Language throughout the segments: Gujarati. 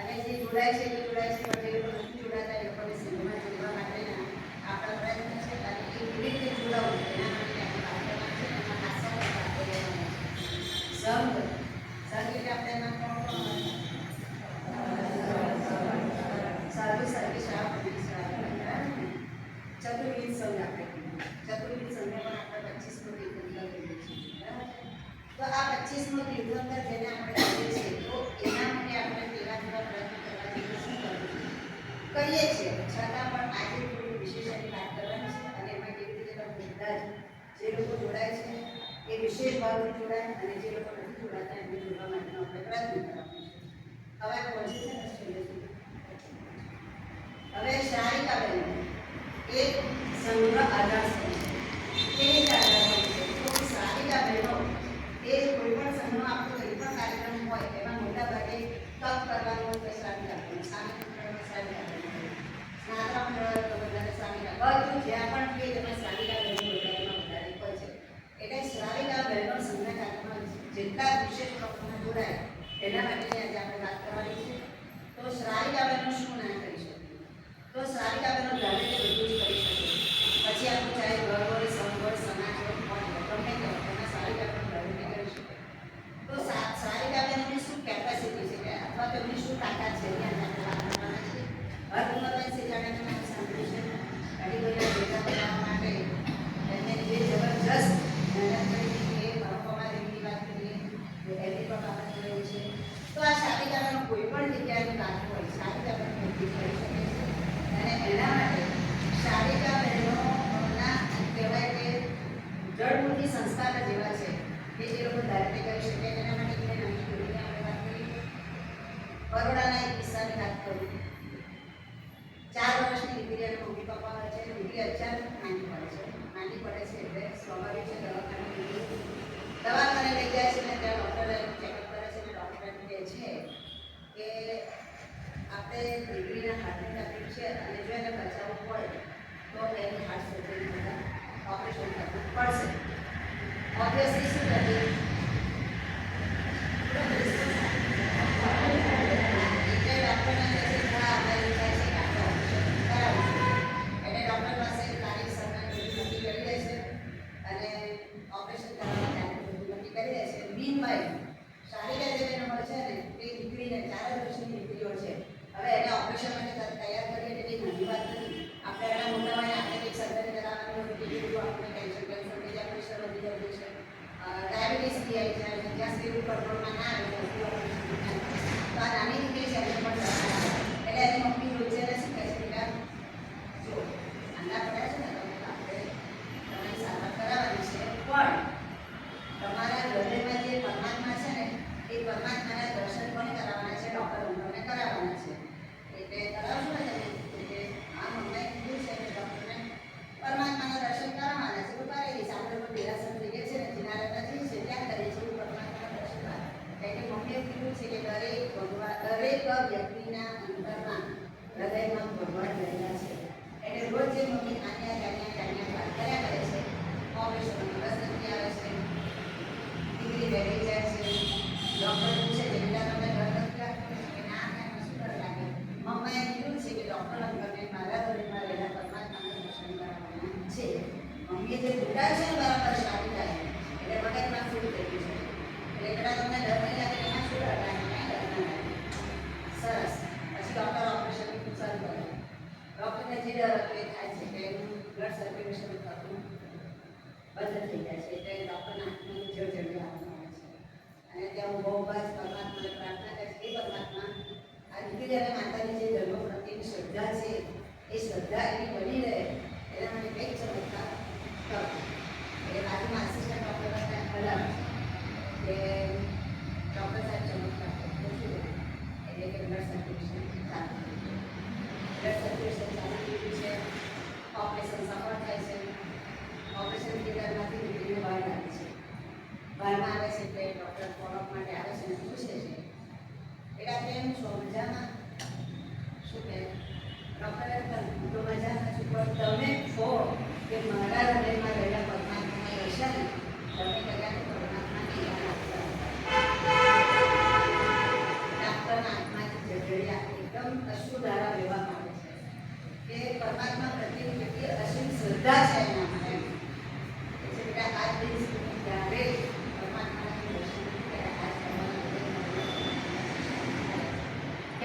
અને જે જોડાય છે એ જોડાય છે, પણ જે લોકો નથી જોડાતા એ લોકોને સંઘમાં જોડવા માટેના આપણા પ્રયત્ન છે. અને એ કેવી રીતે જોડાવવું એના માટે આપણે વાર્તામાં છે એમાં ખાસ વાતો લેવાની છે. સંઘ એટલે આપણે એમાં કોણ કોણ સાધુ સર્વેશા ચતુર્વિધ સંઘ આપણે ચતુર્વિધ સંઘને પણ આપણે 25મો તીર્થંકર કહીએ છીએ. તો આ 25મો તીર્થંકર જેને આપણે કહીએ છીએ, તો એના માટે આપણે તેવા જેવા પ્રયત્ન કરવા જોઈએ શું કરવું કહીએ છીએ, છતાં પણ આજે થોડી વિશેષ એની વાત કરવાની છે. અને એમાં કેવી રીતે તમે બધા જ જે લોકો જોડાય છે એ વિશેષ ભાવથી જોડાય, અને જે લોકો નથી જોડાતા એમને જોડવા માટેનો આપણે પ્રયત્ન કરવાનો છે. હવે પહોંચે છે ને છેલ્લે સુધી. હવે શ્રાવિકા બહેનો એક સંઘ આધાર સ્તંભ છે. કેવી રીતે આધાર સ્તંભ છે? તો શ્રાવિકા બહેનો એ કોઈ પણ સંઘનો આપણો કોઈ પણ કાર્યક્રમ હોય એમાં મોટા ભાગે તપ કરવાનો હોય તો શ્રાવિકા બહેનો, સામે શ્રાવિકા બહેનો, સ્નાતક વધારે શ્રાવિકા, બધું જ્યાં પણ કે તેમાં શ્રાવિકા બહેનો વધારેમાં વધારે હોય છે. એટલે શ્રાવિકા બહેનો સંઘના કાર્યક્રમમાં જેટલા વિશેષ પ્રકારના જોડાય એના માટેની આજે આપણે વાત કરવાની છે. તો શ્રાવિકા બહેનો શું ના કરી શકે? તો શ્રાવિકા બહેનો ધારે તે બધું જ કરી શકે. પછી આપણું ચાહે ઘર હોય, સંઘ હોય, સમાજ હોય, ગમે તે હોય, એમાં શ્રાવિકા બહેનો ધારે તે કરી શકે. તો શ્રાવિકા બહેનોની શું કેપેસિટી છે અથવા તો એમની શું તાકાત છે એની આજે આપણે વાત કરવાના છીએ. હરકુમારબેન સેજાણીને મેં સાંભળ્યું છે કારીગરીઓ ભેગા કરવા માટે એમને જે જબરજસ્ત મહેનત કરી એ અનુપમા દેવીની વાત કરીએ તો એની પણ બાબત રહી છે. તો આ શ્રાવિકા બહેનો કોઈ પણ જગ્યાએ વાત હોય શ્રાવિકા બહેનો કરી શકે છે. અને એના માટે શ્રાવિકા બહેનોના કહેવાય કે જળમૂળથી સંસ્કાર જેવા છે કે જે લોકો ધારે કરી શકે. એના માટે મેં નાની છોકરીને આપણે વાત કરી. બરોડાના એક કિસ્સાની વાત કરું. 4 વર્ષની દીકરી અને મમ્મી પપ્પા હોય છે. દીકરી અચાનક માંદી પડે છે એટલે સ્વાભાવિક છે દવાખાને લઈ જાય છે ને ત્યાં ડૉક્ટર ચેકઅપ કરે છે અને ડૉક્ટર એમ કહે છે કે આપણે દીકરીના હાર્ટની તકલીફ છે અને જો એને બચાવવું હોય તો એની હાર્ટ સર્જરી બધા ઓપરેશન કરવું પડશે. ઓબ્વિયસલી શું કરીએ? એટલે ડૉક્ટરને કહે છે ઘણા આપણે વિચાર છે કે આપણે ઓપરેશન કરાવવું. એટલે ડૉક્ટર પાસે તારીખ સમય બધું નક્કી કરી દે છે અને ઓપરેશન કરવા માટે બધું નક્કી કરી દે છે. મીનવાઇલ શ્રાવિકા જે બહેનો હોય છે ને એ દીકરીને 4 વર્ષની દીકરીઓ છે. હવે એને ઓપરેશન માટે તૈયાર કરીએ એટલે એ નાની વાત નથી. આપણે એના મોટા હોય આપણે કંઈક સર્જરી કરાવવાની હોય તો બીજું આપણે ટેન્શન થઈ જાય, પ્રેશર વધી જાય છે, ડાયાબિટીસ બી આવી જાય છે. જ્યાં સુધી કંટ્રોલમાં ના આવે ત્યાં સુધી ઓપરેશન તો આ નાની દીકરી છે એને પણ એટલે એની મમ્મી રોજે શું કહે છે બેટા જો આંડા પડ્યા છે ને તમે આપણે તમારી સારવાર કરાવવાની છે, પણ તમારા હૃદયમાં જે પરમાત્મા છે ને એ પરમાત્માના દર્શન પણ કરાવવાના છે, ડૉક્ટર તમને કરાવવાના છે. એટલે કરાવશો ને તમે એટલે આ મમ્માએ કીધું છે કે ડૉક્ટરને પરમાત્માના દર્શન કરાવવાના છે તો કરાવી દઈશ. આપણે પણ દેરાસર જઈએ છીએ ને કિનારે જઈએ છીએ ત્યાં કરીએ છીએ પરમાત્માના દર્શન. એટલે મમ્મીએ કીધું છે કે દરેક વ્યક્તિના અંતરમાં હૃદયમાં ભગવાન રહેલા છે. એટલે રોજ જે મમ્મી આન્યા વાત કર્યા કરે છે. ઓપરેશનનો દિવસ નથી આવે છે, દીકરી બેઠી જાય છે, ડૉક્ટર પૂછે છે બેટા તમને ડર નથી લાગતો કે ના એમાં શું ડર લાગે? મમ્માએ કીધું છે કે ડૉક્ટર અંકલને મારા હૃદયમાં રહેલા પરમાત્માના દર્શન કરાવવાના છે. મમ્મીએ જે બોલ્યા છે બરાબર શ્રાવિકા એટલે મગજમાં ફૂલ થઈ ગયું છે. એટલે બેટા તમને ડર નહીં લાગે એમાં શું ડર લાગે? કાંઈ ડર ના લાગે. સરસ. પછી ડૉક્ટર ઓપરેશન શરૂ કરે. ડૉક્ટરને જે ડર હતો એ થાય છે કે એનું બ્લડ સર્ક્યુલેશન થતું બંધ થઈ જાય છે. એટલે ડૉક્ટરના હાથમાં જળજળી આવવાનું આવે છે અને ત્યાં હું બહુ જ પરમાત્માને પ્રાર્થના કરે છે એ પરમાત્મા આ દીકરી અને માતાની જે ધર્મ પ્રત્યેની શ્રદ્ધા છે એ શ્રદ્ધા એની બની રહે એના માટે કંઈક ચમત્કાર કરો. એટલે બાજુમાં આસિસ્ટન્ટ ડૉક્ટર હતા હલાવ કે ડૉક્ટર સાહેબ ચમત્કાર શું એટલે કે બ્લડ સર્ક્યુલેશન ચાલુ થઈ ગયું. બ્લડ સર્ક્યુલેશન ચાલુ થઈ ગયું છે. ઓપરેશન સફળ થાય છે. ઓપરેશન થિયેટરમાંથી દીકરીને બહાર આવે છે. બહારમાં આવે છે એટલે ડૉક્ટર ફોલોઅપ માટે આવે છે અને પૂછે છે બેટા કેમ છો? મજામાં? શું કહે? ડૉક્ટરે તો મજામાં છું, પણ તમે કહો કે મારા હૃદયમાં રહેલા પરમાત્માના દર્શન તમે કર્યા તો પરમાત્માને યાદ આપતા. ડૉક્ટરના હાથમાંથી જળજળી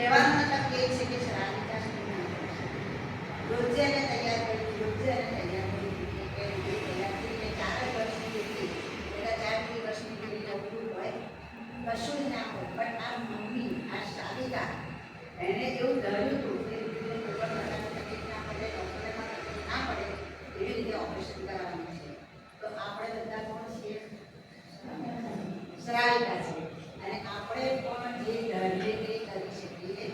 કહેવાનો મતલબ એ છે કે શ્રાવિકા રોજે એને તૈયાર કરી, રોજે એને તૈયાર કરી, એ રીતે તૈયાર કરીને 4 વર્ષની દીકરી એટલે 4 વર્ષની દીકરી નવું હોય કશું જ ના હોય, પણ આ મમ્મી આ શ્રાવિકા એને એવું ધર્યું હતું કે દીકરીને કોઈ પણ પ્રકારની તકલીફ ના પડે, ડૉક્ટરમાં તકલીફ ના પડે એવી રીતે ઓપરેશન કરાવવાનું છે. તો આપણે બધા કોણ છીએ? શ્રાવિકા છે, અને આપણે પણ જે ધરીએ તે કરી શકીએ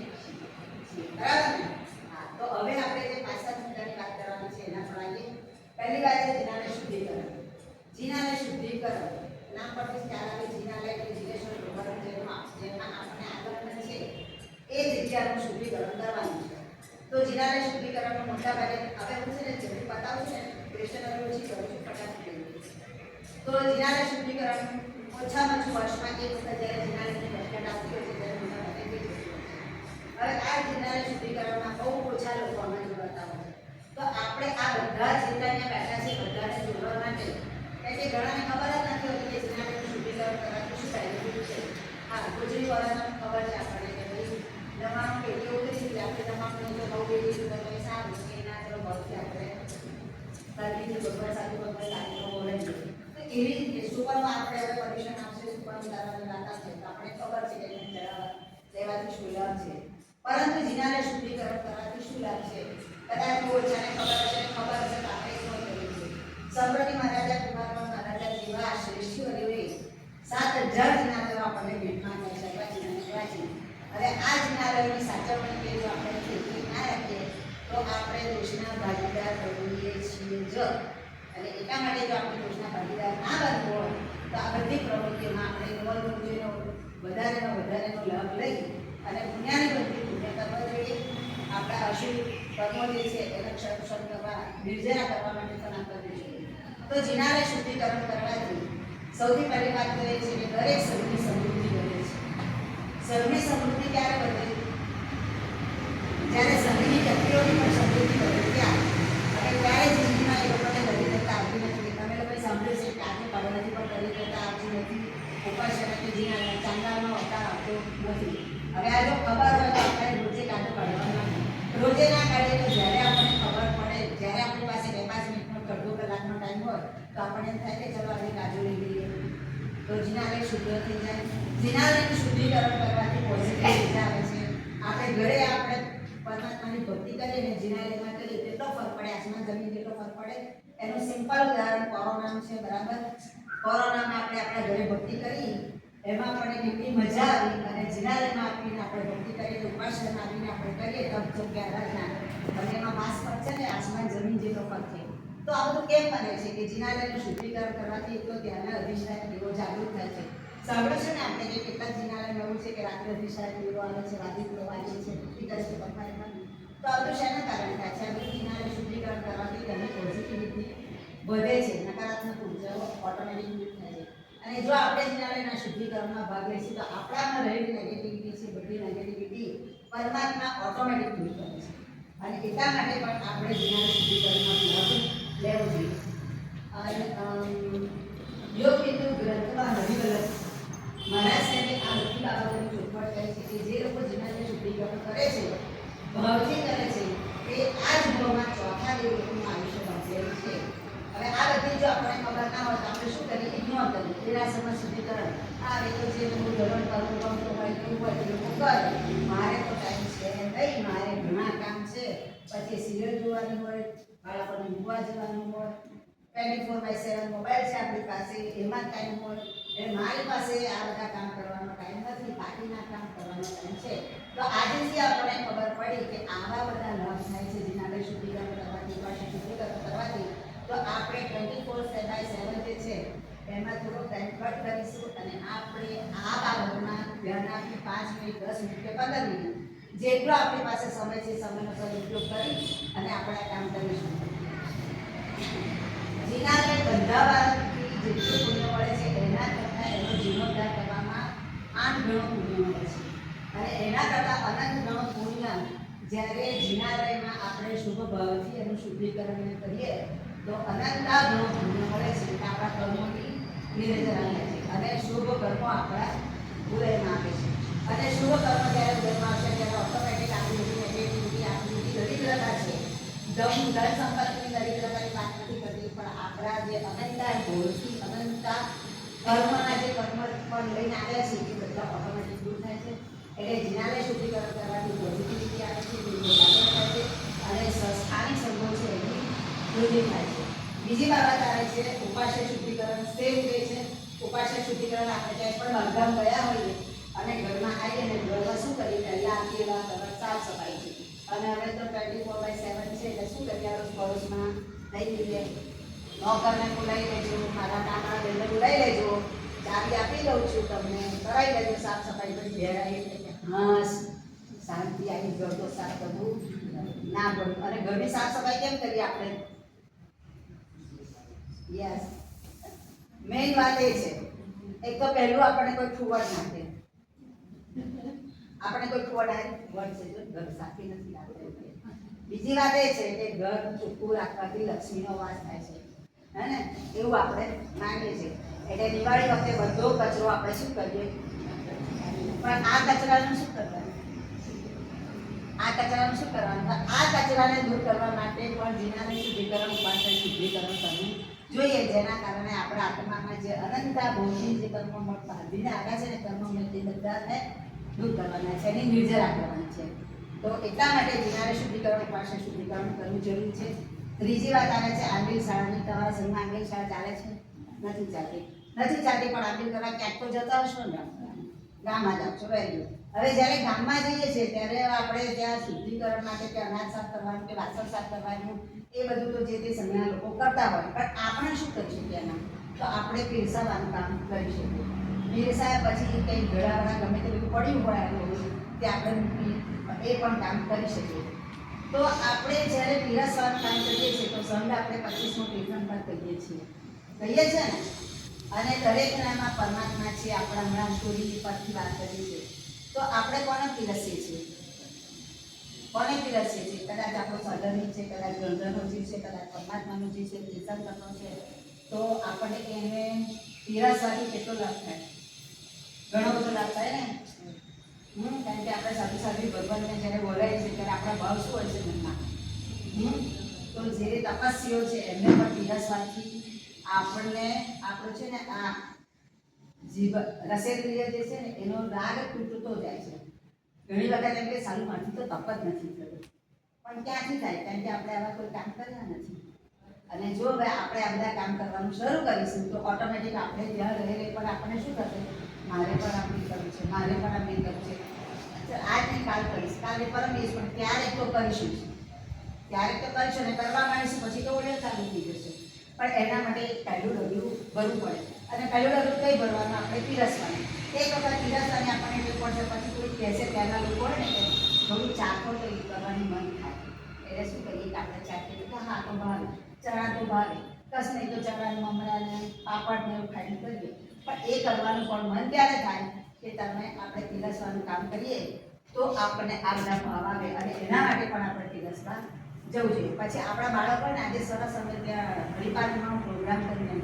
છીએ, બરાબર ને? હા, તો હવે આપણે જે પાછા મુદ્દાની વાત કરવાની છે એના પર આવીએ. પહેલી વાત છે જીનાને શુદ્ધિકરણ. જીનાને શુદ્ધિકરણ નામ પરથી ખ્યાલ આવે, જીનાલય એટલે જીવેશ્વર ભગવાન જેમાં આપણે આગળ છે એ જગ્યાનું શુદ્ધિકરણ કરવાનું છે. તો જીનાલય શુદ્ધિકરણનો મોટા ભાગે હવે હું છે ને જલ્દી બતાવું છું ને ક્વેશ્ચન ઓછી કરું છું, ફટાફટ થઈ ગયું. તો જીનાલય શુદ્ધિકરણ ઓછામાં ઓછું વર્ષમાં એક વખત જ્યારે જીનાલયની ભટકાટ આવતી હોય છે ત્યારે મોટા ભાગે થઈ જતી હોય છે. હવે આ જીનાલય શુદ્ધિકરણમાં બહુ ઓછા લોકો આમાં જોડાતા હોય છે. તો આપણે આ બધા જેટલા અહીંયા બેઠા છે બધાને જોડવા માટે, કારણ કે ઘણાને ખબર જ નથી હોતી કે જીનાલયનું શુદ્ધિકરણ કરવાથી શું બેનિફિટ છે. હા, ગુજરીવાળાને ખબર છે આપણને કે ભાઈ દમાનું પેટી ઉતરી એટલે આપણે દમાનું જો બહુ પેટી તો તમે સારું કે એના ચલો ભાવથી આપણે સારી રીતે ભગવાન સાથે ભગવાન કાર્યક્રમો બોલાવીએ. તો એવી રીતે સુપરમાં આપણે હવે પરમિશન આપશે, સુપરમાં ઉતારવાની વાત આવશે તો આપણે ખબર છે કે એને ચડાવવા લેવાથી શું લાભ છે. પરંતુ જીનાલય શુદ્ધિકરણ કરવાથી શું લાભ છે? કદાચ ઓછાને ખબર હશે તો આપણે શું કરીએ છીએ. સંપ્રતિ મહારાજા કુમારવા મહારાજા જેવા શ્રેષ્ઠીઓએ 7000 જીનાલયો આપણને ભેટમાં આપ્યા છે. હવે આ જીનાલયોની સાચવણી કે જો આપણે ખેતી ના રાખીએ તો આપણે દેશના ભાગીદાર બનીએ છીએ જ. અને એટલા માટે જો આપણે દેશના ભાગીદાર ના બનવું હોય તો આ બધી પ્રવૃત્તિઓમાં આપણે નવલગુરુજીનો વધારેનો લાભ લઈ અને દુનિયાની બધી પુણ્ય કરવા જોઈએ. આપણા અશુભ કર્મો જે છે એને ક્ષણ કરવા, નિર્જરા કરવા માટે પણ આ કરવું જોઈએ. તો જીનાલય શુદ્ધિકરણ કરવાથી સૌથી પહેલી વાત તો એ છે કે દરેક સૌની સમૃદ્ધિ વધે છે. સૌની સમૃદ્ધિ ક્યારે વધે? જ્યારે સૌની વ્યક્તિઓની પણ સમૃદ્ધિ વધે ત્યાં. અને ત્યારે જિંદગીમાં એ લોકોને દરેક કરતા આવતી નથી. તમે લોકોએ સાંભળ્યું છે કે આજે પાડવાથી પણ દરેક કરતા આવતી નથી. ઉપાસ જીના ચાંદાનો અવતાર આવતો નથી. હવે આ જો ખબર હોય તો આપણે રોજે કાઢો કાઢવાના નથી. રોજે ના કાઢીએ તો જ્યારે આપણને ખબર પડે, જ્યારે આપણી પાસે 2-5 મિનિટનો અડધો કલાકનો ટાઈમ હોય તો આપણને એમ થાય કે ચલો આવી કાજુ લઈ લઈએ તો જીનાલય શુદ્ધ થઈ જાય. જીનાલયનું શુદ્ધિકરણ કરવાથી પોઝિટિવ ઊર્જા આવે છે. આપણે ઘરે આપણે પરમાત્માની ભક્તિ કરીએ ને જીનાલયમાં કરીએ કેટલો ફરક પડે, આસમાન જમીન જેટલો ફરક પડે. એનું સિમ્પલ ઉદાહરણ કોરોનાનું છે, બરાબર? કોરોનામાં આપણે આપણા ઘરે ભક્તિ કરી, એમાં પણ કેટલી મજા આવી. અને જીનાલયમાં આપીને આપણે ભક્તિ કરીએ, ઉપાસનામાં આવીને આપણે કરીએ તપ જપ આરાધના, અને એમાં માસ ફરક છે ને આસમાન જમીન જેટલો ફરક છે. તો આ બધું કેમ બને છે કે જીનાલયનું શુદ્ધિકરણ કરવાથી એટલો ધ્યાનના અધિષ્ઠાન એવો જાગૃત થાય છે. સાંભળો છે ને આપણે કે કેટલાક જીનાલય એવું છે કે રાત્રે અધિષ્ઠાન એવો આવે છે, વાદિત્રો વાગે છે, ભક્તિ કરે છે પથારીમાં. તો આ બધું શેના કારણે થાય છે? આ બધું જીનાલય શુદ્ધિકરણ કરવાથી તેની પોઝિટિવિટી વધે છે, નકારાત્મક ઉર્જાઓ ઓટોમેટિક દૂર થાય છે. અને જો આપણે જીનાલયના શુદ્ધિકરણમાં ભાગ લઈશું તો આપણામાં રહેલી નેગેટિવિટી છે, બધી નેગેટિવિટી પરમાત્મા ઓટોમેટિક દૂર કરે છે. અને એટલા માટે પણ આપણે જીનાલય શુદ્ધિકરણમાં ભાગ લેવો જોઈએ. અને યોગ વિદ્યુ ગ્રંથમાં હરિવલ્લભ મહારાજ સાહેબે આ બધી બાબતોની ચોખવટ કરી છે કે જે લોકો જીનાલય શુદ્ધિકરણ કરે છે, ભાવથી કરે છે, તે આ જ ભાવમાં ચોથા દેવોનું આયુષ્ય બાંધેલું છે. હવે આ બધી જો આપણને ખબર ના હોય તો આપણે શું કરીએ? ઇગ્નોર કરીએ. દેરાસરમાં શુદ્ધિકરણ આ એ તો જે લોકો ધોરણ કરવું ગમતું હોય એવું હોય તે લોકો કરે. મારે તો ટાઈમ છે નહીં, મારે ઘણા કામ છે, પછી સિરિયલ જોવાની હોય, બાળકોને મૂકવા જવાનું હોય, 24/7 મોબાઈલ છે આપણી પાસે, એમાં ટાઈમ હોય. એટલે મારી પાસે આ બધા કામ કરવાનો ટાઈમ નથી, બાકીના કામ કરવાનો ટાઈમ છે. તો આજથી આપણને ખબર પડી કે આવા બધા લાભ થાય છે જીનાલય શુદ્ધિકરણ કરવાથી, ઉપાસના શુદ્ધિકરણ કરવાથી. તો આપણે 24/7 જે છે એમાં થોડો ટાઈમ કટ કરીશું અને આપણે આ બાબતમાં ધ્યાન આપી 5 મિનિટ, 10 મિનિટ કે 15 મિનિટ જેટલો આપણી પાસે સમય છે સમયનો સદુપયોગ કરી અને આપણે આ કામ કરીશું. જીનાલય બંધાવાથી જેટલું પુણ્ય મળે છે એના કરતાં એનો જીર્ણોદ્ધાર કરવામાં 8 ગણો પુણ્ય મળે છે. અને એના કરતાં અનંત ગણો પુણ્ય જ્યારે જીનાલયમાં આપણે શુભ ભાવથી એનું શુદ્ધિકરણ કરીએ તો અનંતા ગણો પુણ્ય મળે છે. એટલે આપણા કર્મોની નિર્જરા થાય છે અને શુભ કર્મો આપણા ઉદયમાં આવે છે. અને શુભ કર્મ જ્યારે ઉદયમાં આવશે ત્યારે હું ધન સંપત્તિની દરિદ્રતાની વાત નથી કરતી, પણ આપણા જે અનંતા ભોળથી અનંતા કર્મના જે કર્મ પણ લઈને આવ્યા છે એ બધા ઓટોમેટિક દૂર થાય છે. એટલે જીનાને શુદ્ધિકરણ કરવાથી પોઝિટિવિટી આવે છે, થાય છે અને સ્થાનિક સંબંધો છે એની વૃદ્ધિ થાય છે. બીજી બાબત આવે છે ઉપાશ્ય શુદ્ધિકરણ. સેમ વે છે. ઉપાશ્ય શુદ્ધિકરણ આપણે ક્યાંય પણ બહારગામ ગયા હોઈએ અને ઘરમાં આવીએ અને ઘરમાં શું કરીએ, પહેલાં આપી એવા તરત સાફ સફાઈ છે. અને હવે તો 24/7 છે એટલે શું કરીએ, આરોસ પડોશમાં લઈ લઈએ, નોકરને બોલાવી લેજો, મારા કામના બેનને બોલાવી લેજો, ચાવી આપી દઉં છું તમને, કરાવી લેજો સાફ સફાઈ. પછી ઘેર આવી હસ શાંતિ આવી, ઘર તો સાફ કરવું ના પડ્યું. અને ઘરની સાફ સફાઈ કેમ કરીએ આપણે? યસ, મેઇન વાત એ છે, એક તો પહેલું આપણને કોઈ ઠુવડ નાખે, આપણે કોઈ ઠુવડ આવે વડ છે જો ઘર સાફી નથી રાખે. બીજી વાત એ છે કે ઘર ચોખ્ખું રાખવાથી લક્ષ્મીનો વાસ થાય છે, હે ને? એવું આપણે માનીએ છીએ. એટલે દિવાળી વખતે બધો કચરો આપણે શું કરીએ, પણ આ કચરાનું શું કરવાનું? આ કચરાનું શું કરવાનું? આ કચરાને દૂર કરવા માટે પણ જીનાને શુદ્ધિકરણ, ઉપાશ્ય શુદ્ધિકરણ કરવું જોઈએ, જેના કારણે આપણા આત્મામાં જે અનંતા ભોગની જે કર્મ બાંધીને આવ્યા છે ને કર્મ તે બધાને દૂર કરવાના છે, એની નિર્જરા કરવાની છે. તો એટલા માટે જીનાને શુદ્ધિકરણ, ઉપાશ્ય શુદ્ધિકરણ કરવું જરૂરી છે. ત્રીજી વાત આવે છે આંબિલ શાળાની. તમારા સંઘમાં આંબિલ શાળા ચાલે છે? નથી ચાલતી. નથી ચાલતી, પણ આંબિલ કરવા ક્યાંક તો જતા હશો ને, ગામમાં જાઓ છો. Very good. હવે જ્યારે ગામમાં જઈએ છીએ ત્યારે આપણે ત્યાં શુદ્ધિકરણ માટે કે અનાજ સાફ કરવાનું કે વાસણ સાફ કરવાનું એ બધું તો જે તે સંઘના લોકો કરતા હોય, પણ આપણે શું કરી શકીએ એના? તો આપણે પીરસાવાનું કામ કરી શકીએ. પીરસાયા પછી કંઈ ઘડાવાળા ગમે તે બધું પડ્યું હોય તે આપણે મૂકી એ પણ કામ કરી શકીએ. તો આપણે જ્યારે પીરસવાનું કામ કરીએ છીએ તો સંઘ આપણે 25મું કીર્તન પણ કહીએ છીએ, કહીએ છીએ ને? અને દરેકનામાં પરમાત્મા છે. આપણે હમણાં સ્ટોરી પરથી વાત કરીએ છીએ. તો આપણે કોને પીરસીએ છીએ? કોને પીરસીએ છીએ? કદાચ આપણો સદનની છે, કદાચ ગંધર્વનો જીવ છે, કદાચ પરમાત્માનો જીવ છે, કીર્તન કરતો છે. તો આપણને એને પીરસવાથી કેટલો લાભ થાય? ઘણો બધો લાભ થાય ને. કારણ કે આપણે સાધુ સાધુ ભગવાનને જ્યારે બોલાવીએ છીએ ત્યારે આપણા ભાવ શું હોય છે મનમાં? તો જે તપસ્વીઓ છે એમને પણ પીરસવાથી આપણને આપણું છે ને આ જીવ રસેન્દ્રિય જે છે ને એનો રાગ તૂટતો જાય છે. ઘણી વખત એમ કે સારું માંથી તો તપ જ નથી થયું, પણ ક્યાંથી થાય? કારણ કે આપણે આવા કોઈ કામ કર્યા નથી. અને જો હવે આપણે આ બધા કામ કરવાનું શરૂ કરીશું તો ઓટોમેટિક આપણે ત્યાં રહેલે પણ આપણને શું થશે? મારે પણ આ બી કરવું છે, મારે પણ આ બી કરવું છે. આજ નહીં કાલ કરીશ, કાલે પરમ દિવસ, પણ ક્યારેક તો કરીશું, ક્યારેક તો કરીશું ને કરવા માંડીશું પછી તો ઓળે ચાલુ થઈ જશે. પણ એના માટે પહેલું ડગલું ભરવું પડે. અને પહેલું ડગલું કઈ ભરવાનું? આપણે પીરસવાનું. એક વખત પીરસવાની આપણને ટેવ પડશે, પછી કોઈ કહેશે ત્યારના લોકો હોય ને કે થોડું ચાખો તો એ કરવાની મન થાય. એટલે શું કહીએ કે આપણે ચાખીએ તો હા તો ભાવે, ચણા તો ભાવે, કસ નહીં તો ચણાને મમરાને પાપડને એવું ખાઈને કરીએ. પણ એ કરવાનું પણ મન ત્યારે થાય કે તમે આપણે પીરસવાનું કામ કરીએ તો આપણને આ બધા ભાવ આવે. અને એના માટે પણ આપણે પીરસવા જવું જોઈએ. પછી આપણા બાળકોને આજે સરસ અમે ત્યાં હરિપાલમાં પ્રોગ્રામ કરીને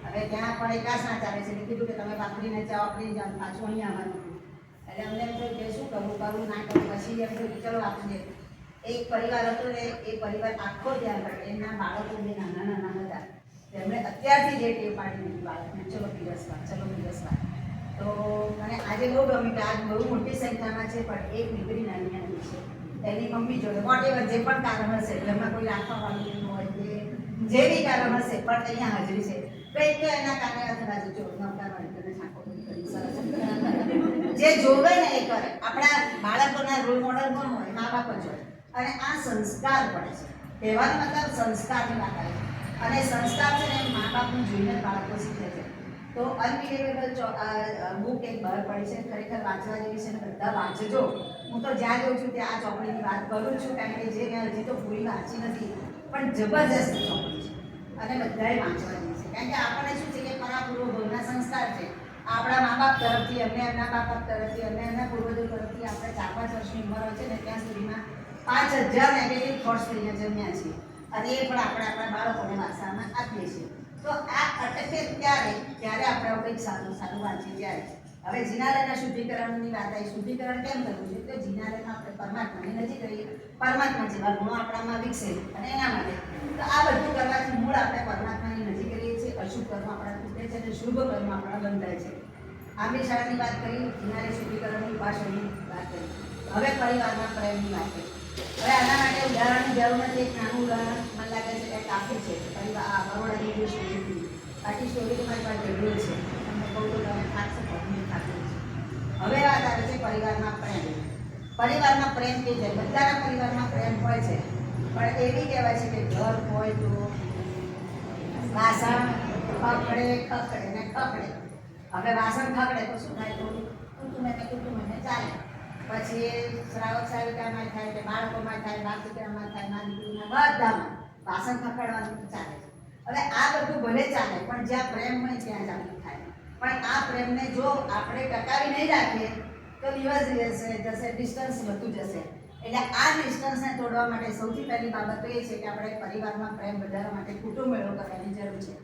હવે ત્યાં પણ એકાસના ચાલે છે. કીધું કે તમે વાપરીને ચા વાપરીને જાઓ, પાછું અહીં આવવાનું હતું. એટલે અમને એમ થયું કે શું કરવું, કરવું ના કરવું. પછી એમ થયું કે ચલો આપણે એક પરિવાર હતો ને એ પરિવાર આખો ધ્યાન રાખે. એમના બાળકો જે નાના નાના હતા તેમણે અત્યારથી જે ટેવ પાડી દીધી બાળકને, ચલો પીરસવા, ચલો પીરસવા. તો મને આજે બહુ ગમ્યું કે આજ બહુ મોટી સંખ્યામાં છે, પણ એક દીકરી નાની નાની છે એની મમ્મી જોડે વોટેવર જે પણ કારણ હશે, ઘરમાં કોઈ રાખવાવાળું હોય કે જે બી કારણ હશે, પણ અહીંયા હાજરી છે. કંઈક તો એના કારણે અથડા જજો નવકારવાળી છાંકો કરી સરસ જે જોવે ને એ કરે. આપણા બાળકોના રોલ મોડલ કોણ હોય? મા બાપ જ હોય. અને આ સંસ્કાર પડે છે. કહેવાનો મતલબ સંસ્કારની વાત આવે. અને સંસ્કાર છે ને મા બાપનું જોઈને બાળકો શીખે છે. તો અનબિલિવેબલ બુક એક બહાર પડી છે, ખરેખર વાંચવા જેવી છે ને બધા વાંચજો. હું તો જ્યાં જોઉં છું ત્યાં આ ચોપડીની વાત કરું છું, કારણ કે જે મેં હજી તો પૂરી વાંચી નથી, પણ જબરજસ્ત ચોપડી છે અને બધાએ વાંચવા જેવી છે. કારણ કે આપણને શું છે કે પરાપૂર્વભવના સંસ્કાર છે આપણા મા બાપ તરફથી, અમને એમના મા બાપ તરફથી, અમને એમના પૂર્વજો તરફથી. આપણે 4-5 વર્ષની ઉંમર હોય છે ને ત્યાં સુધીમાં 5000 નેગેટિવ થોટ્સ લઈને જમ્યા છીએ અને એ પણ આપણે આપણા બાળકોને વારસામાં આપીએ છીએ. તો આ અટકે ત્યારે આપણે કંઈક સારું સારું વાંચીએ ત્યારે. હવે જિનાલયના શુદ્ધિકરણની વાત આવી. શુદ્ધિકરણ કેમ કરવું છે? તો જિનાલયમાં આપણે પરમાત્માની નજીક રહીએ, પરમાત્મા જેવા ગુણો આપણામાં વિકસે અને એના માટે તો આ બધું કરવાથી મૂળ આપણે પરમાત્માની નજીક રહીએ છીએ. અશુભ કર્મ આપણા તૂટે છે અને શુભ કર્મ આપણા બંધાય છે. આંબી શાળાની વાત કરી, જિનાલય શુદ્ધિકરણની ઉપાસનની વાત કરી. હવે પરિવારના પ્રેમની વાત કરી. હવે આના માટે ઉદાહરણની જરૂર નથી. એક નાનું ઉદાહરણ મને લાગે છે કે કાફી છે. પરિવાર બરોડાની જે સ્ટોરી હતી, બાકી સ્ટોરી તમારી પાસે જરૂર છે. તમને કહું તો તમે થાકશો, પગની થાકી છે. હવે વાત આવે છે પરિવારમાં પ્રેમ. પરિવારમાં પ્રેમ કે છે, બધાના પરિવારમાં પ્રેમ હોય છે, પણ એવી કહેવાય છે કે ઘર હોય તો વાસણ ખખડે ખખડે ને ખખડે. હવે વાસણ ખખડે તો શું થાય? થોડું કુટુંબને ચાલે. પછી શ્રાવક શ્રાવિકામાં થાય કે બાળકોમાં થાય, બા દીકરામાં થાય, મા દીકરીમાં, બધામાં વાસણ ખખડવાનું ચાલે. હવે આ બધું ભલે ચાલે, પણ જ્યાં પ્રેમ હોય ત્યાં ચાલુ થાય. પણ આ પ્રેમને જો આપણે ટકાવી નહીં રાખીએ તો દિવસ જશે, ડિસ્ટન્સ વધતું જશે. એટલે આ ડિસ્ટન્સને તોડવા માટે સૌથી પહેલી બાબત તો એ છે કે આપણે પરિવારમાં પ્રેમ વધારવા માટે કુટુંબ મેળો કરવાની જરૂર છે.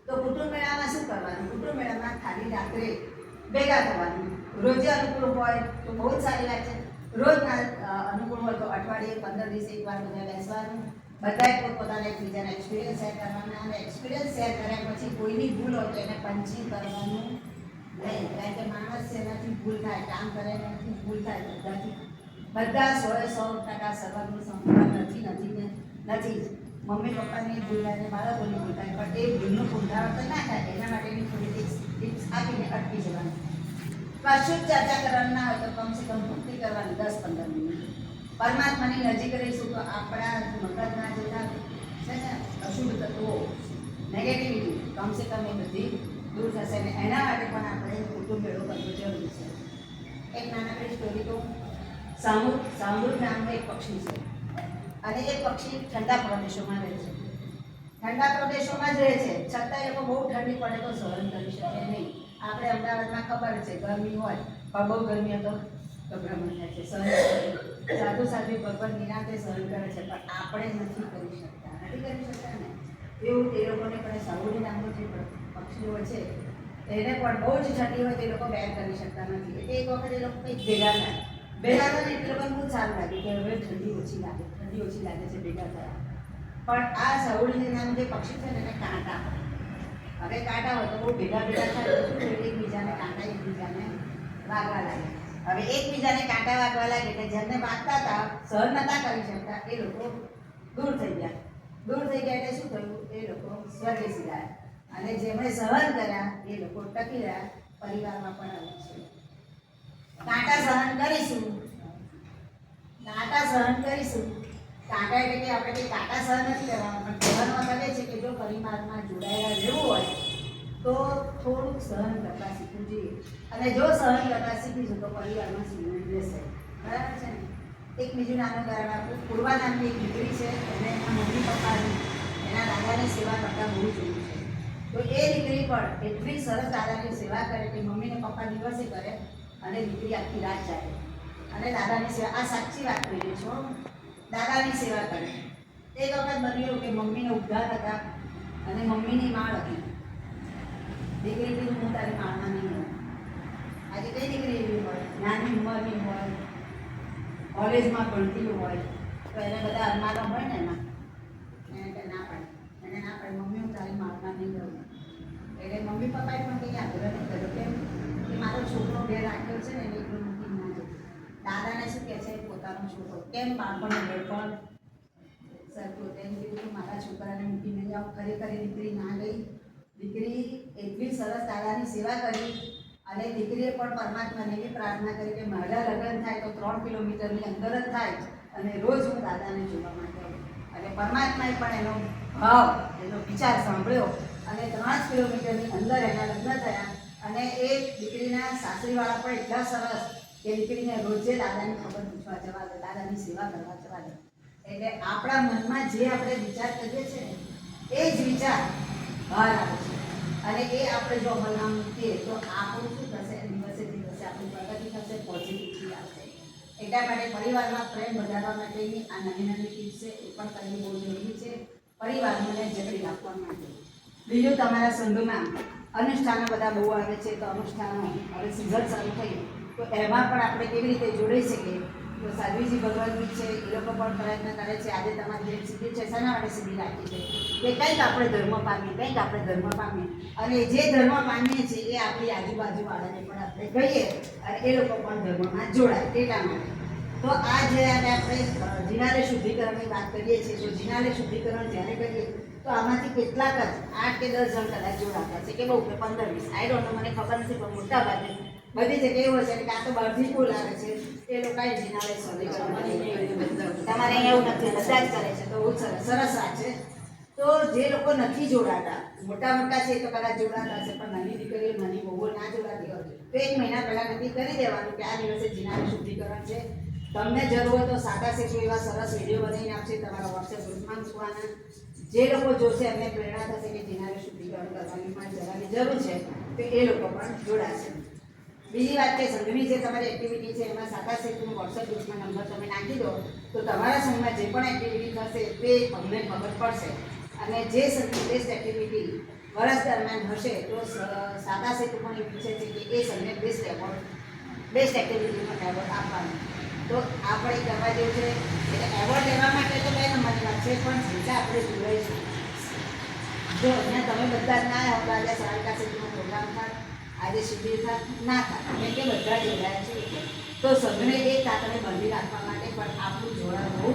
તો કુટુંબ મેળામાં શું કરવાનું? કુટુંબ મેળામાં ખાલી રાત્રે ભેગા થવાનું. રોજે અનુકૂળ હોય તો બહુ જ સારી વાત છે. રોજ અનુકૂળ હોય તો અઠવાડિયે 15 દિવસે એકવાર બધા બેસવાનું. બધાએ પોતપોતાના એકબીજાના એક્સપિરિયન્સ શેર કરવાના અને એક્સપિરિયન્સ શેર કર્યા પછી કોઈની ભૂલ હોય તો એને પંચિંગ કરવાનું નહીં. કારણ કે માણસ એનાથી ભૂલ થાય, કામ કરે એનાથી ભૂલ થાય. બધા 100% સર્વગુણ સંપન્ન નથી જ. મમ્મી પપ્પાની ભૂલ થાય, બાળકોની ભૂલ થાય, પણ એ ભૂલનું પુનરાવર્તન ના થાય એના માટેની થોડી ટિપ્સ આપીને અટકી જવાનું. કશું જ ચર્ચા કરવાની ના હોય તો કમસે કમ ભક્તિ કરવાની 10-15 મિનિટ. પરમાત્માની નજીક રહીશું તો આપણા મગજના જેના છે ને અશુભ તત્વો, નેગેટિવિટી કમસે કમ એ બધી દૂર થશે. અને એના માટે પણ આપણે કુટુંબ મેળો કરવો જરૂરી છે. એક નાનકડી સ્ટોરી તો સામૂદ નામનું એક પક્ષી છે અને એ પક્ષી ઠંડા પ્રદેશોમાં રહે છે. ઠંડા પ્રદેશોમાં જ રહે છે, છતાં એ લોકો બહુ ઠંડી પડે તો સહન કરી શકે નહીં. આપણે અમદાવાદમાં ખબર છે ગરમી હોય, પણ બહુ ગરમી હતો ગભરામણ થાય છે, સહન સાધુ ભગવાન નિરાંતે સહન કરે છે, પણ આપણે નથી કરી શકતા ને. એવું તે લોકોને પણ સાઉદી નામનું જે પક્ષીઓ છે એને પણ બહુ જ ઠંડી હોય તે લોકો બેર કરી શકતા નથી. એટલે એક વખત એ લોકો કંઈક ભેગા થાય ને એટલે લોકોને બહુ સારું લાગ્યું કે હવે ઠંડી ઓછી લાગે છે ભેગા થયા. પણ આ સાઉદી નામનું જે પક્ષી છે ને એને કાંટા, હવે કાંટા હોય તો બહુ ભેગા થાય તો એકબીજાને વાગવા લાગે. હવે એકબીજાને કાંટા વાગવા લાગે એટલે જેમને વાગતા હતા, સહન નતા કરી શકતા, એ લોકો દૂર થઈ ગયા. એટલે શું થયું? એ લોકો સ્વર્ગેસી ગયા. અને જેમણે સહન કર્યા એ લોકો ટકી રહ્યા. પરિવારમાં પણ આવું છે. કાંટા સહન કરીશું. કાંટા એટલે કે આપણે કંઈ કાંટા સહન નથી કરવાના, પણ કહેવાનો મતલબ એ છે કે જો પરિવારમાં જોડાયેલા રહેવું હોય તો થોડુંક સહન કરતા શીખવું જોઈએ. અને જો સહન કરતા શીખીશું તો પરિવારમાં સુખ રહેશે. બરાબર છે ને? એક બીજું નાનું કારણ આપું. પૂર્વા નામની એક દીકરી છે, એને એના મમ્મી પપ્પાની એના દાદાની સેવા કરતા બહુ જોયું છે. તો એ દીકરી પણ એટલી સરસ દાદાની સેવા કરે કે મમ્મીને પપ્પા દિવસે કરે અને દીકરી આખી રાત જાય અને દાદાની સેવા, આ સાચી વાત કહી છો, દાદાની સેવા કરે. એક વખત બન્યું કે મમ્મીને ઉદ્ધાર હતા અને મમ્મીની માળ હતી. દીકરી કીધું હું તારી માળમાં નહીં રહું. આજે કઈ દીકરી એવી હોય, નાની ઉંમરની હોય, કોલેજમાં ભણતી હોય તો એને બધા અરમાનો હોય ને એમાં, એને ના પાડે મમ્મી હું તારી માળમાં નહીં રહું. એટલે મમ્મી પપ્પાએ પણ કંઈ આગ્રહ નહીં કર્યો કેમ કે મારો છોકરો ઘેર રાખ્યો છે ને એને એટલું મૂકી ના જાય. દાદાને શું કહે છે? પોતાનો છોકરો કેમ બાળપણનો બેડપણ સરખું તેમ કીધું મારા છોકરાને મૂકીને જાઓ. ખરેખર દીકરી ના ગઈ. દીકરી એટલી સરસ દાદાની સેવા કરી અને દીકરીએ પણ પરમાત્માને એવી પ્રાર્થના કરી કે મારા લગ્ન થાય તો 3 કિલોમીટરની અંદર જ થાય અને રોજ હું દાદાને જોવા માટે આવું. અને પરમાત્માએ પણ એનો ભાવ, એનો વિચાર સાંભળ્યો અને 3 કિલોમીટરની અંદર એના લગ્ન થયા. અને એ દીકરીના સાસરીવાળા પણ એટલા સરસ કે દીકરીને રોજે દાદાની ખબર પૂછવા જવા દે, દાદાની સેવા કરવા જવા દે. એટલે આપણા મનમાં જે આપણે વિચાર કરીએ છીએ ને એ જ વિચાર બહાર આવે છે. અને એ આપણે જો અમલમાં મૂકીએ તો આપણું શું થશે? દિવસે દિવસે આપણી પ્રગતિ થશે, પોઝિટિવિટી આવશે. એટલા માટે પરિવારમાં પ્રેમ વધારવા માટેની આ નાની ટિપ્સ છે, એ પણ કરવી બહુ જરૂરી છે પરિવારને જકડી રાખવા માટે. બીજું, તમારા સંઘમાં અનુષ્ઠાનો બધા બહુ આવે છે, તો અનુષ્ઠાનો હવે સિઝન ચાલુ થઈ તો એમાં પણ આપણે કેવી રીતે જોડાઈ શકીએ. તો સાધ્વીજી ભગવાનજી છે એ લોકો પણ પ્રયત્ન કરે છે. આજે તમારી જે શિબિર છે શેના માટે શિબિર રાખી છે કે કંઈક આપણે ધર્મ પામીએ, કંઈક આપણે ધર્મ પામીએ, અને જે ધર્મ પામીએ છીએ એ આપણી આજુબાજુવાળાને પણ આપણે કહીએ અને એ લોકો પણ ધર્મમાં જોડાય એટલા માટે. તો આ જે આપણે જિનાલય શુદ્ધિકરણની વાત કરીએ છીએ, તો જિનાલય શુદ્ધિકરણ જ્યારે કરીએ તો આમાંથી કેટલાક જ 8 કે 10 જણ કદાચ જોડાતા છે કે બહુ કે 15-20, આઈ ડોન્ટ નો, મને ખબર નથી, પણ મોટા ભાગે બધી જગ્યાએ એવું છે કે આ તો બહારથી કોલ આવે છે એ લોકો જિનાલય શુદ્ધિકરણ તમારે અહીંયા એવું નથી, બધા જ કરે છે. તો બહુ સરસ વાત છે. તો જે લોકો નથી જોડાતા, મોટા મોટા છે તો કદાચ જોડાતા છે, પણ નાની દીકરીઓ નાની બહુઓ ના જોડાતી હોય તો 1 મહિના પહેલાં નક્કી કરી દેવાનું કે આ દિવસે જિનાલય શુદ્ધિકરણ છે. તમને જરૂર હોય તો સાદા સેતુ એવા સરસ વિડીયો બનાવીને આપશે, તમારા વોટ્સએપ ગ્રુપમાં મૂકવાના. જે લોકો જોશે એમને પ્રેરણા થશે કે જિનાલય શુદ્ધિકરણ કરવાની પણ જવાની જરૂર છે, તો એ લોકો પણ જોડાશે. બીજી વાત કે સંઘની જે તમારી એક્ટિવિટી છે એમાં સાદા સેતુનો વોટ્સએપ ગ્રુપમાં નંબર તમે નાખી દો તો તમારા સંઘમાં જે પણ એક્ટિવિટી થશે તે અમને ખબર પડશે. અને જે સંઘની બેસ્ટ એક્ટિવિટી વર્ષ દરમિયાન હશે તો સાદા સેતુ પણ એવું ઈચ્છે છે કે એ સંઘને બેસ્ટ એક્ટિવિટીનો એવોર્ડ આપવાનો. તો આપણે કરવા જેવું છે એટલે એવોર્ડ લેવા માટે તો 2 નંબરની વાત છે, પણ જેટલા આપણે જોડાઈશું. જો અહીંયા તમે બધા જ ના આવ્યા તો આજે સરળતા સેતુનો પ્રોગ્રામ થાય, આજે શિબિર થાય ના થાય, કેમ કે બધા જોડાયા છે. તો સંઘને એક તાતને બાંધી રાખવા માટે પણ આપણું જોડાણ બહુ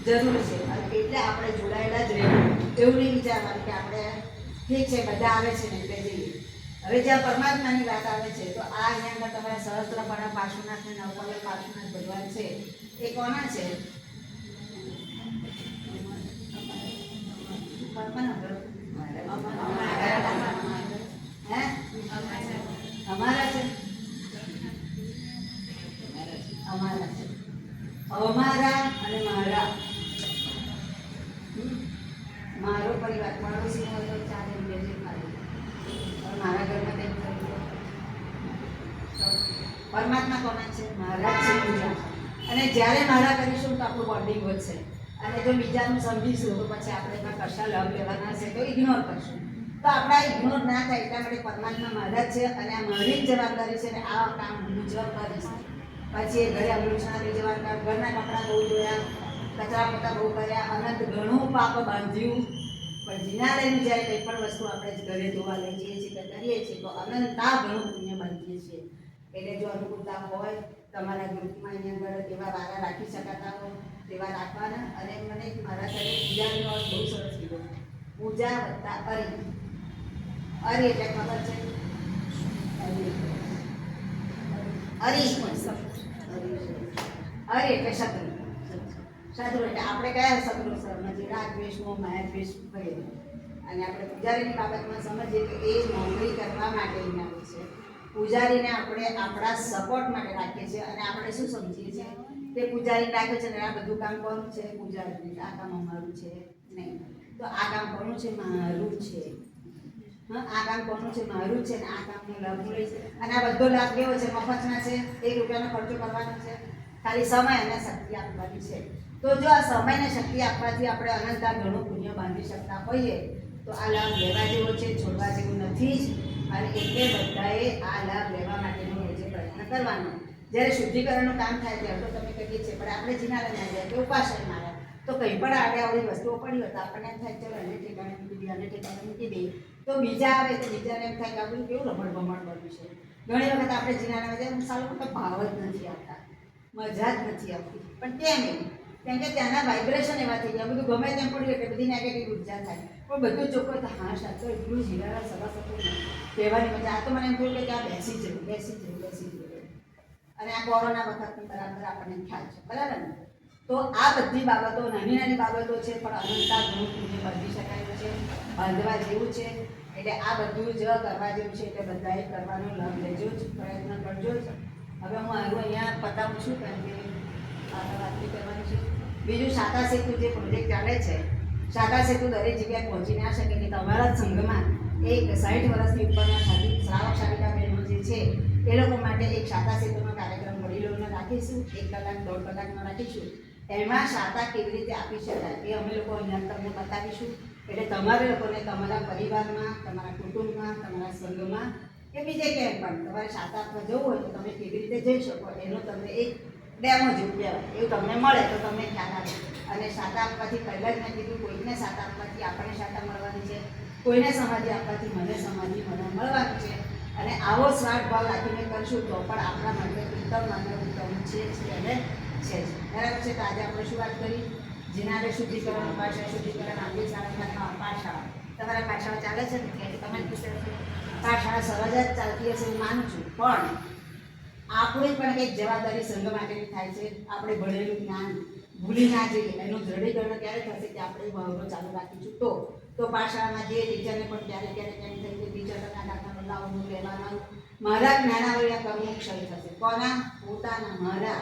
જરૂરી છે. અને એટલે આપણે જોડાયેલા જ રહેવું, એવું નહીં વિચારવાનું કે આપણે ઠીક છે બધા આવે છે ને એટલે જઈએ. હવે જ્યાં પરમાત્માની વાત આવે છે તો આ અહીંયા અંદર તમારા સહસ્ત્રપણા પાર્શ્વનાથ ને નવકલેશ પાર્શ્વનાથ ભગવાન છે એ કોના છે? અમારા છે, અમારા અને મારા. મારો પરિવાર પડોશી હોય તો ચાલે, મારા ઘરમાં કંઈક પરમાત્મા કોના છે? મારા છે. અને જ્યારે મારા કરીશું તો આપણું બોન્ડિંગ વધશે. અને જો બીજાનું સમજીશું તો પછી આપણે એમાં કશા લાભ લેવાના છે તો ઇગ્નોર કરશું. તો આપણા ઇગ્નોર ના થાય એટલા માટે પરમાત્મા મારા જ છે અને આ મારી જ જવાબદારી છે. અને આ કામ હું જ કરીશ. પછી એ ઘરે અમૃતનાની જવાબદાર, ઘરના કપડાં બહુ ધોયા, કચરા પોતા બહુ કર્યા, અનંત ઘણું પાપ બાંધ્યું. પણ જિનાલયની જ્યારે કંઈ પણ વસ્તુ આપણે ઘરે ધોવા લઈ જઈએ છીએ કે કરીએ છીએ તો અનંતા ઘણું પુણ્ય બાંધીએ છીએ. એટલે જો અનુકૂળતા હોય તમારા ગ્રુપમાં એની અંદર એવા વારા રાખી શકાતા હોય તેવા રાખવાના. અને મને મારા સાથે પૂજાનો બહુ સરસ કીધો, પૂજા વત્તા અરી. અરી એટલે ખબર છે? અરી અરી એટલે શત્રુ. શત્રુ એટલે આપણે કયા શત્રુ સર? રાગ દ્વેષ, મોહ, માયા દ્વેષ વગેરે. અને આપણે પૂજારીની બાબતમાં સમજીએ તો એ નોકરી કરવા માટે આવે છે. પૂજારીને આપણે આપણા સપોર્ટ માટે રાખીએ છીએ. અને આપણે શું સમજીએ છીએ તે પૂજારી રાખે છે ને આ બધું કામ કોનું છે? પૂજારી. આ કામ અમારું છે નહીં. તો આ કામ કોનું છે? મારું છે. હા, આ કામ કોનું છે? મારું છે. ને આ કામનો લાભ મળે છે. અને આ બધો લાભ કેવો છે? મફતના છે. 1 રૂપિયાનો ખર્ચો કરવાનો છે, ખાલી સમય અને શક્તિ આપવાની છે. તો જો આ સમય અને શક્તિ આપવાથી આપણે અનંતા ઘણું પુણ્ય બાંધી શકતા હોઈએ તો આ લાભ લેવા જેવો છે, છોડવા જેવું નથી જ. અને એટલે બધાએ આ લાભ લેવા માટેનો રોજે પ્રયત્ન કરવાનો. જ્યારે શુદ્ધિકરણનું કામ થાય ત્યારે તો તમે કહીએ છીએ, પણ આપણે જિનાલયમાં આવ્યા કે ઉપાશ્રયમાં આવ્યા તો કંઈ પણ આડે આવડી વસ્તુઓ પડી હોય તો આપણને એમ થાય ચલો એને ઠેકાણે મૂકી દઈએ, એને ઠેકાણે મૂકી દઈએ. તો બીજા આવે તો બીજાને એમ થાય કે આપણું કેવું રમણ ભમણ બન્યું છે. ઘણી વખત આપણે જિનાલયમાં જઈએ સારું તો ભાવ જ નથી આવતા, મજા જ નથી આવતી. પણ કેમ એવું? કેમ કે ત્યાંના વાઇબ્રેશન એવા થઈ ગયા, બધું ગમે તેમ પડ્યું એટલે બધી નેગેટિવ ઉર્જા થાય. પણ બધું ચોખ્ખું તો હા સાચો એટલું જીરાના સરસ હતું કહેવાની મજા. આ તો મને એમ થયું કે ત્યાં બેસી જવું. અને આ કોરોના વખતની બરાબર આપણને ખ્યાલ છે, બરાબર ને? તો આ બધી બાબતો નાની નાની બાબતો છે, પણ અનંતા ઘણું પુણ્ય બાંધી શકાય છે, બાંધવા જેવું છે. એટલે આ બધું જ કરવા જેવું છે. એટલે બધાએ કરવાનો લાભ લેજો જ, પ્રયત્ન કરજો જ. હવે હું અહીંયા પતાવું છું કારણ કે આગળ વાત કરવાની છે. બીજું સાદા સેતુ જે પ્રોજેક્ટ ચાલે છે, સાદા સેતુ દરેક જગ્યાએ પહોંચી ના શકે કે તમારા સંઘમાં એક 60 વર્ષની ઉપરના શ્રાવક શાલિકા બહેનો જે છે એ લોકો માટે એક સાદા સેતુનો કાર્યક્રમ વડીલોને રાખીશું. 1 કલાક 1.5 કલાકનો રાખીશું. એમાં સાદા કેવી રીતે આપી શકાય એ અમે લોકો અહીંયા તમને બતાવીશું. એટલે તમારે લોકોને તમારા પરિવારમાં, તમારા કુટુંબમાં, તમારા સંઘમાં કે બીજે ક્યાંય પણ તમારે સાતા આપવા જવું હોય તો તમે કેવી રીતે જઈ શકો એનો તમને એક ડેમો જેવું કહેવાય એવું તમને મળે તો તમને ખ્યાલ આવે. અને સાતા આપવાથી પહેલાં જ મેં કીધું કોઈને સાતા આપવાથી આપણને સાતા મળવાની છે, કોઈને સમાધિ આપવાથી મને સમાધિ મળવાની છે. અને આવો સ્વાર્થ ભાવ રાખીને કરશું તો પણ આપણા માટે ઉત્તમ અને ઉત્તમ છે અને છે જ. બરાબર છે. તો આજે આપણે શું વાત કરી? જીનારે શુદ્ધિકરણ, ઉપાસના શુદ્ધિકરણ, આપણી શાળામાં પાઠશાળા, તમારા પાઠશાળા ચાલે છે ને એટલે તમે પૂછે પાઠશાળા સરસ જ ચાલતી હશે હું માનું છું, પણ આપણી પણ કંઈક જવાબદારી સંઘ માટેની થાય છે. આપણે ભણેલું જ્ઞાન ભૂલી ના જઈએ એનું દ્રઢીકરણ ક્યારે થશે કે આપણે મહાવરો ચાલુ રાખીશું તો પાઠશાળામાં જે ટીચરને પણ ક્યારેક એમ થઈ કે ટીચરના દાખલા લાવવાનું લેવાના મારા જ્ઞાનાવળિયા કર્મો ક્ષય થશે. કોના? પોતાના, મારા.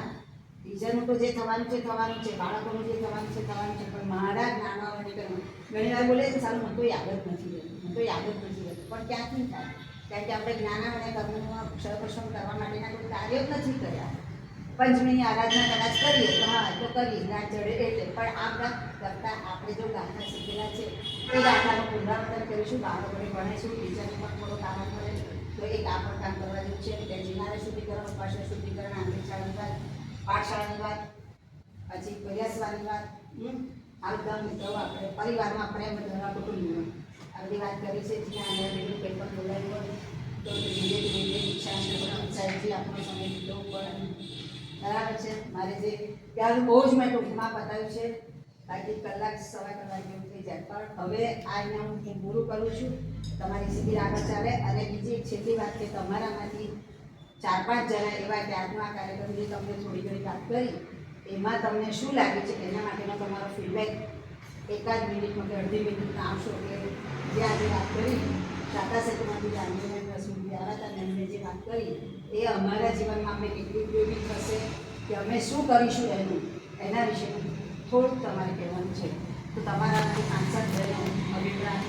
ટીચરનું તો જે થવાનું છે થવાનું છે, બાળકોનું જે થવાનું છે થવાનું છે, પણ મારા જ્ઞાનાવળી કર્મ ઘણી વાર બોલે છે સારું મને તો યાદ જ નથી રહેતું, મને તો યાદ જ નથી રહેતું, પણ ક્યાંથી થાય? કારણ કે આપણે જ્ઞાનાવળી કર્મનું ક્ષયપોષણ કરવા માટેના કોઈ કાર્યો જ નથી કર્યા. પંચમીની આરાધના કદાચ કરીએ તો હા તો કરીએ જ્ઞાન ચડે એટલે, પણ આ બધા કરતાં આપણે જો ગાથા શીખેલા છે એ ગાથાનું પુનરાવર્તન કરીશું, બાળકોને ભણીશું, ટીચરને પણ થોડો કામ મળે તો એક આ પણ કામ કરવા જેવું છે. એટલે જીનારે શુદ્ધિકરણ, ઉપાસના શુદ્ધિકરણ, આંતરિક શાળાની વાત, પાઠશાળાની વાત, પછી પ્રયાસવાની વાત, આ બધા મિત્રો આપણે પરિવારમાં પ્રેમ ધરવા કુટુંબમાં આ બધી વાત કરી છે. જ્યાં આગળ બીજું કંઈ પણ બોલાયું હોય તો ધીરે ધીરે ઈચ્છા ઉત્સાહથી આપણો સમય લીધો પડે. બરાબર છે. મારે જે ત્યાં બહુ જ મેં ટૂંકમાં બતાવ્યું છે, બાકી કલાક સવા કલાક જેવું થઈ જાય, પણ હવે આ અહીંયા હું પૂરું કરું છું. તમારી શિબિર આગળ ચાલે. અને બીજી એક છેલ્લી વાત કે તમારામાંથી 4-5 જણા એવા કે આજનો આ કાર્યક્રમ જે તમને થોડી ઘણી વાત કરી એમાં તમને શું લાગે છે એના માટેનો તમારો ફીડબેક એકાદ મિનિટમાં કે અડધી મિનિટમાં આવશો કે જે આજે વાત કરી સાતા સેતુમાંથી જાણીને 10 મિનિટ આવ્યા હતા અને એમને જે વાત કરી એ અમારા જીવનમાં અમને કેટલી ઉપયોગી થશે કે અમે શું કરીશું એના વિશે થોડુંક તમારે કહેવાનું છે. તો તમારા 5-7 જણ અભિપ્રાય